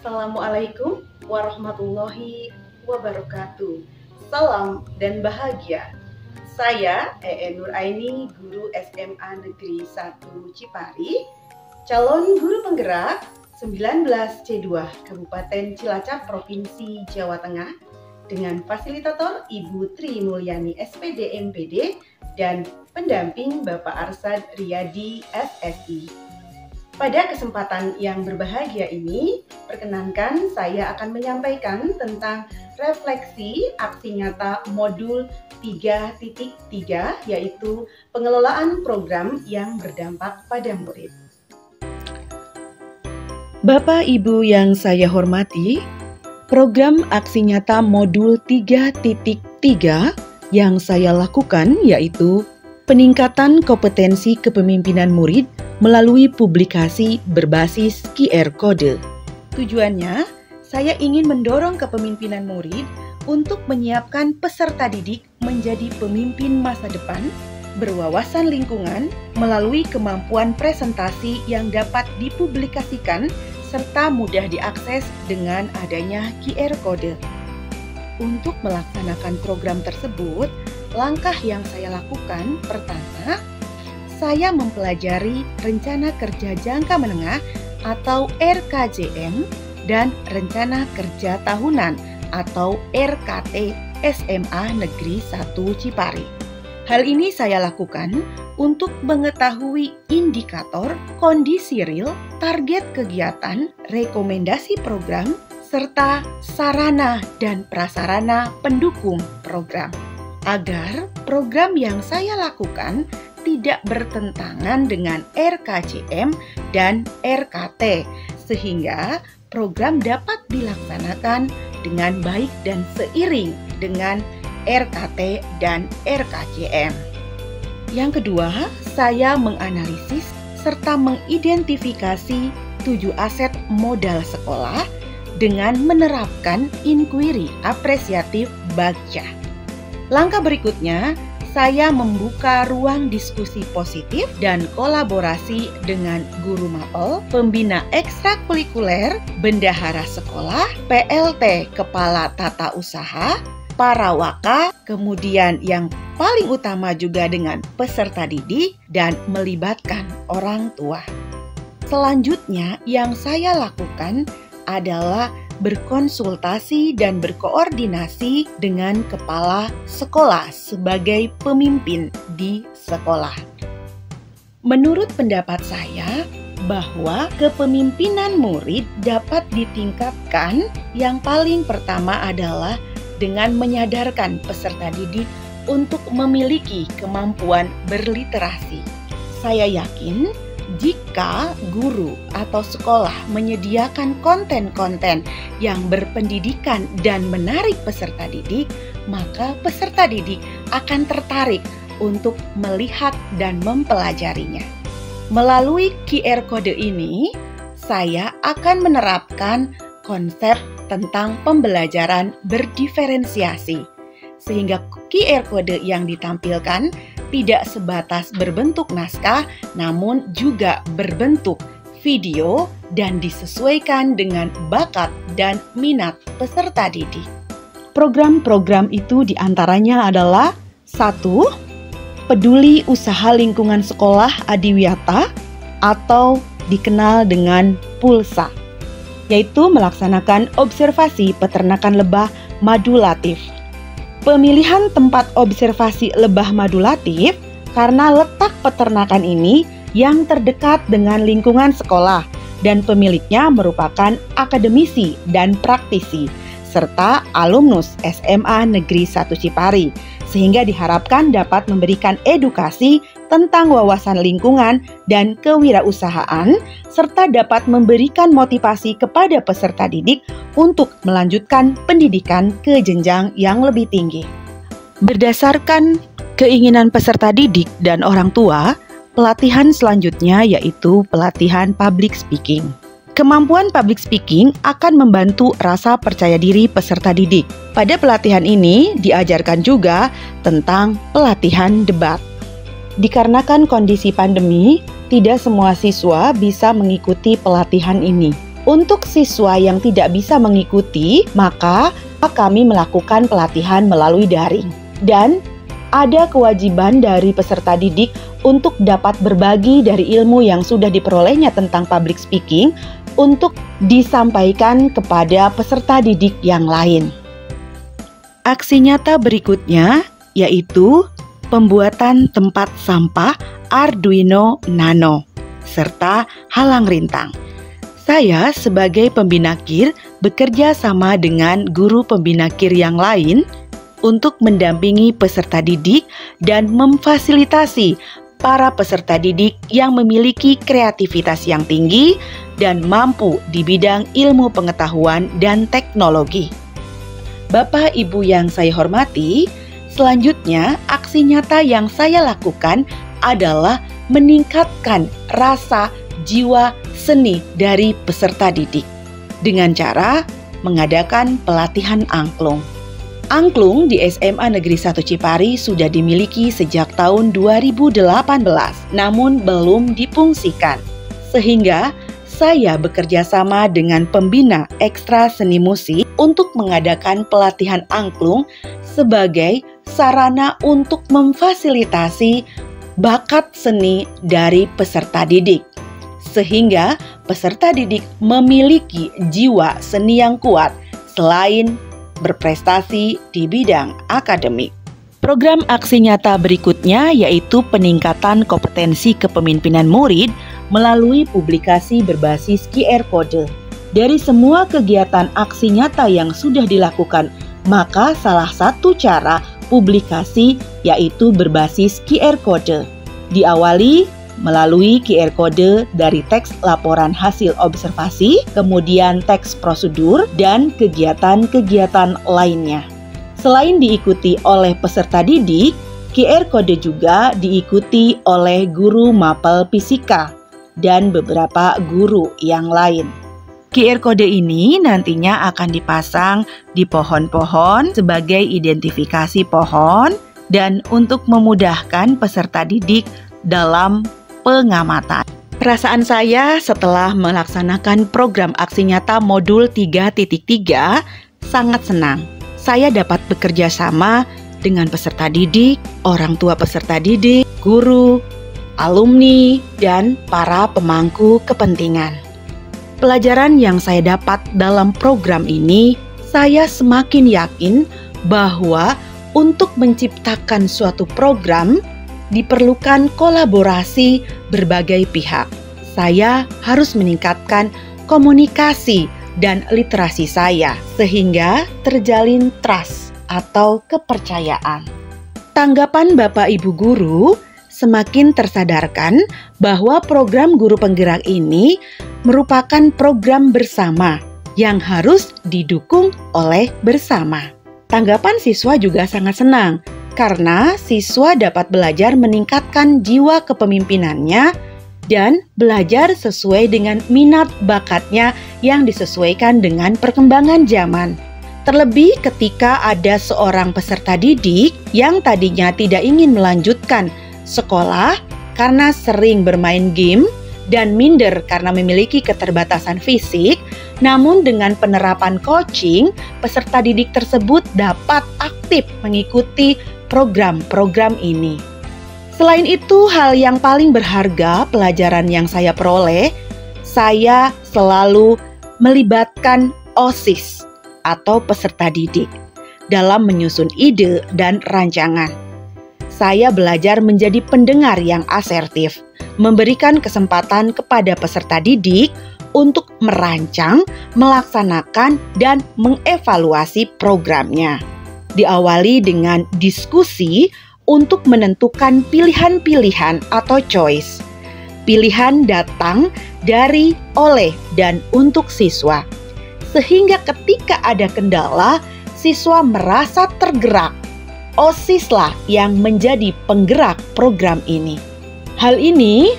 Assalamualaikum warahmatullahi wabarakatuh. Salam dan bahagia. Saya Nuraini, guru SMA Negeri 1 Cipari, calon guru penggerak 19C2 Kabupaten Cilacap, Provinsi Jawa Tengah, dengan fasilitator Ibu Tri Mulyani SPD MPD dan pendamping Bapak Arsad Riyadi SSI. Pada kesempatan yang berbahagia ini, perkenankan saya akan menyampaikan tentang refleksi aksi nyata modul 3.3, yaitu pengelolaan program yang berdampak pada murid. Bapak Ibu yang saya hormati, program aksi nyata modul 3.3 yang saya lakukan yaitu peningkatan kompetensi kepemimpinan murid melalui publikasi berbasis QR Code. Tujuannya, saya ingin mendorong kepemimpinan murid untuk menyiapkan peserta didik menjadi pemimpin masa depan, berwawasan lingkungan melalui kemampuan presentasi yang dapat dipublikasikan serta mudah diakses dengan adanya QR Code. Untuk melaksanakan program tersebut, langkah yang saya lakukan pertama, saya mempelajari Rencana Kerja Jangka Menengah atau RKJM dan Rencana Kerja Tahunan atau RKT SMA Negeri 1 Cipari. Hal ini saya lakukan untuk mengetahui indikator, kondisi real, target kegiatan, rekomendasi program, serta sarana dan prasarana pendukung program, agar program yang saya lakukan tidak bertentangan dengan RKJM dan RKT, sehingga program dapat dilaksanakan dengan baik dan seiring dengan RKT dan RKJM. Yang kedua, saya menganalisis serta mengidentifikasi 7 aset modal sekolah dengan menerapkan inquiry apresiatif Bagja. Langkah berikutnya, saya membuka ruang diskusi positif dan kolaborasi dengan guru mapel, pembina ekstrakurikuler, bendahara sekolah, PLT Kepala Tata Usaha, para waka, kemudian yang paling utama juga dengan peserta didik dan melibatkan orang tua. Selanjutnya yang saya lakukan adalah berkonsultasi dan berkoordinasi dengan kepala sekolah sebagai pemimpin di sekolah. Menurut pendapat saya, bahwa kepemimpinan murid dapat ditingkatkan yang paling pertama adalah dengan menyadarkan peserta didik untuk memiliki kemampuan berliterasi. Saya yakin jika guru atau sekolah menyediakan konten-konten yang berpendidikan dan menarik peserta didik, maka peserta didik akan tertarik untuk melihat dan mempelajarinya. Melalui QR Code ini, saya akan menerapkan konsep tentang pembelajaran berdiferensiasi, sehingga QR Code yang ditampilkan tidak sebatas berbentuk naskah, namun juga berbentuk video dan disesuaikan dengan bakat dan minat peserta didik. Program-program itu diantaranya adalah 1. Peduli Usaha Lingkungan Sekolah Adiwiyata atau dikenal dengan PULSA, yaitu melaksanakan observasi peternakan lebah madulatif. Pemilihan tempat observasi lebah madulatif karena letak peternakan ini yang terdekat dengan lingkungan sekolah dan pemiliknya merupakan akademisi dan praktisi serta alumnus SMA Negeri 1 Cipari, sehingga diharapkan dapat memberikan edukasi tentang wawasan lingkungan dan kewirausahaan serta dapat memberikan motivasi kepada peserta didik untuk melanjutkan pendidikan ke jenjang yang lebih tinggi. Berdasarkan keinginan peserta didik dan orang tua, pelatihan selanjutnya yaitu pelatihan public speaking. Kemampuan public speaking akan membantu rasa percaya diri peserta didik. Pada pelatihan ini diajarkan juga tentang pelatihan debat. Dikarenakan kondisi pandemi, tidak semua siswa bisa mengikuti pelatihan ini. Untuk siswa yang tidak bisa mengikuti, maka kami melakukan pelatihan melalui daring. Dan ada kewajiban dari peserta didik untuk dapat berbagi dari ilmu yang sudah diperolehnya tentang public speaking untuk disampaikan kepada peserta didik yang lain. Aksi nyata berikutnya yaitu pembuatan tempat sampah Arduino Nano serta halang rintang. Saya sebagai pembina KIR bekerja sama dengan guru pembina KIR yang lain untuk mendampingi peserta didik dan memfasilitasi para peserta didik yang memiliki kreativitas yang tinggi dan mampu di bidang ilmu pengetahuan dan teknologi. Bapak Ibu yang saya hormati, selanjutnya aksi nyata yang saya lakukan adalah meningkatkan rasa jiwa seni dari peserta didik dengan cara mengadakan pelatihan angklung. Angklung di SMA Negeri 1 Cipari sudah dimiliki sejak tahun 2018, namun belum difungsikan. Sehingga saya bekerja sama dengan pembina ekstra seni musik untuk mengadakan pelatihan angklung sebagai sarana untuk memfasilitasi bakat seni dari peserta didik. Sehingga peserta didik memiliki jiwa seni yang kuat selain berprestasi di bidang akademik. Program aksi nyata berikutnya yaitu peningkatan kompetensi kepemimpinan murid melalui publikasi berbasis QR Code. Dari semua kegiatan aksi nyata yang sudah dilakukan, maka salah satu cara publikasi yaitu berbasis QR Code. Diawali melalui QR Code dari teks laporan hasil observasi, kemudian teks prosedur, dan kegiatan-kegiatan lainnya. Selain diikuti oleh peserta didik, QR Code juga diikuti oleh guru mapel fisika dan beberapa guru yang lain. QR Code ini nantinya akan dipasang di pohon-pohon sebagai identifikasi pohon dan untuk memudahkan peserta didik dalam pengamatan. Perasaan saya setelah melaksanakan program aksi nyata modul 3.3 sangat senang. Saya dapat bekerja sama dengan peserta didik, orang tua peserta didik, guru, alumni, dan para pemangku kepentingan. Pelajaran yang saya dapat dalam program ini, saya semakin yakin bahwa untuk menciptakan suatu program diperlukan kolaborasi berbagai pihak. Saya harus meningkatkan komunikasi dan literasi saya sehingga terjalin trust atau kepercayaan. Tanggapan Bapak Ibu guru semakin tersadarkan bahwa program guru penggerak ini merupakan program bersama yang harus didukung oleh bersama. Tanggapan siswa juga sangat senang karena siswa dapat belajar meningkatkan jiwa kepemimpinannya dan belajar sesuai dengan minat bakatnya yang disesuaikan dengan perkembangan zaman. Terlebih ketika ada seorang peserta didik yang tadinya tidak ingin melanjutkan sekolah karena sering bermain game dan minder karena memiliki keterbatasan fisik, namun dengan penerapan coaching, peserta didik tersebut dapat aktif mengikuti program-program ini. Selain itu, hal yang paling berharga pelajaran yang saya peroleh, saya selalu melibatkan OSIS atau peserta didik dalam menyusun ide dan rancangan. Saya belajar menjadi pendengar yang asertif, memberikan kesempatan kepada peserta didik untuk merancang, melaksanakan, dan mengevaluasi programnya. Diawali dengan diskusi untuk menentukan pilihan-pilihan atau choice. Pilihan datang dari, oleh, dan untuk siswa. Sehingga ketika ada kendala, siswa merasa tergerak. OSIS-lah yang menjadi penggerak program ini. Hal ini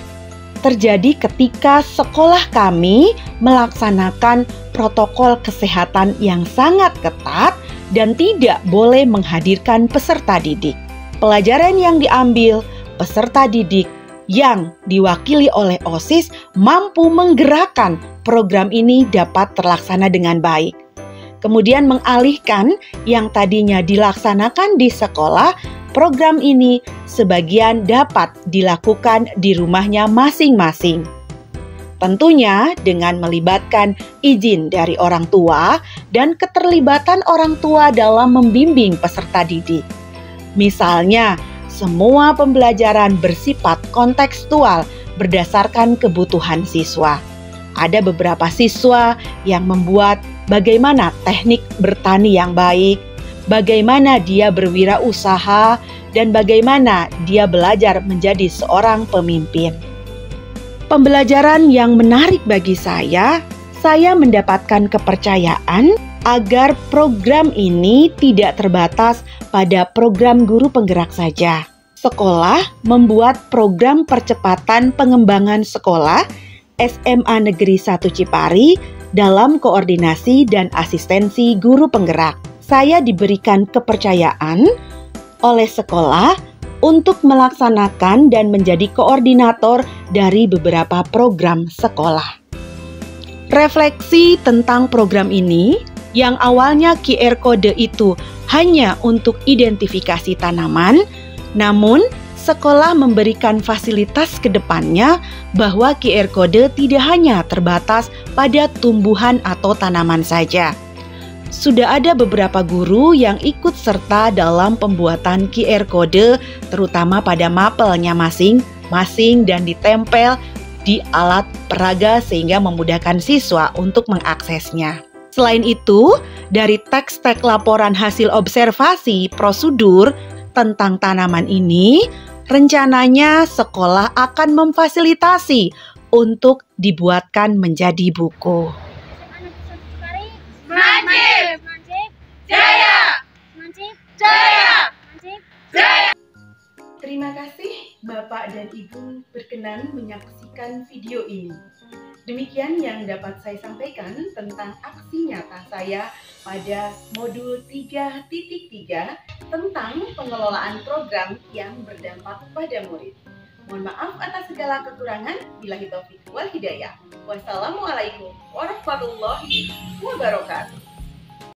terjadi ketika sekolah kami melaksanakan protokol kesehatan yang sangat ketat dan tidak boleh menghadirkan peserta didik. Pelajaran yang diambil peserta didik yang diwakili oleh OSIS mampu menggerakkan program ini dapat terlaksana dengan baik. Kemudian mengalihkan yang tadinya dilaksanakan di sekolah, program ini sebagian dapat dilakukan di rumahnya masing-masing. Tentunya dengan melibatkan izin dari orang tua dan keterlibatan orang tua dalam membimbing peserta didik. Misalnya, semua pembelajaran bersifat kontekstual berdasarkan kebutuhan siswa. Ada beberapa siswa yang membuat bagaimana teknik bertani yang baik, bagaimana dia berwirausaha, dan bagaimana dia belajar menjadi seorang pemimpin. Pembelajaran yang menarik bagi saya mendapatkan kepercayaan agar program ini tidak terbatas pada program guru penggerak saja. Sekolah membuat program percepatan pengembangan sekolah SMA Negeri 1 Cipari dalam koordinasi dan asistensi guru penggerak. Saya diberikan kepercayaan oleh sekolah untuk melaksanakan dan menjadi koordinator dari beberapa program sekolah. Refleksi tentang program ini, yang awalnya QR kode itu hanya untuk identifikasi tanaman, namun sekolah memberikan fasilitas ke depannya bahwa QR kode tidak hanya terbatas pada tumbuhan atau tanaman saja. Sudah ada beberapa guru yang ikut serta dalam pembuatan QR kode, terutama pada mapelnya masing-masing dan ditempel di alat peraga sehingga memudahkan siswa untuk mengaksesnya. Selain itu, dari teks-teks laporan hasil observasi prosedur tentang tanaman ini, rencananya sekolah akan memfasilitasi untuk dibuatkan menjadi buku. Mancip! Jaya! Mancip! Jaya! Mancip! Jaya! Terima kasih Bapak dan Ibu berkenan menyaksikan video ini. Demikian yang dapat saya sampaikan tentang aksi nyata saya pada modul 3.3 tentang pengelolaan program yang berdampak pada murid. Mohon maaf atas segala kekurangan. Billahi taufiq wal hidayah. Wassalamualaikum warahmatullahi wabarakatuh.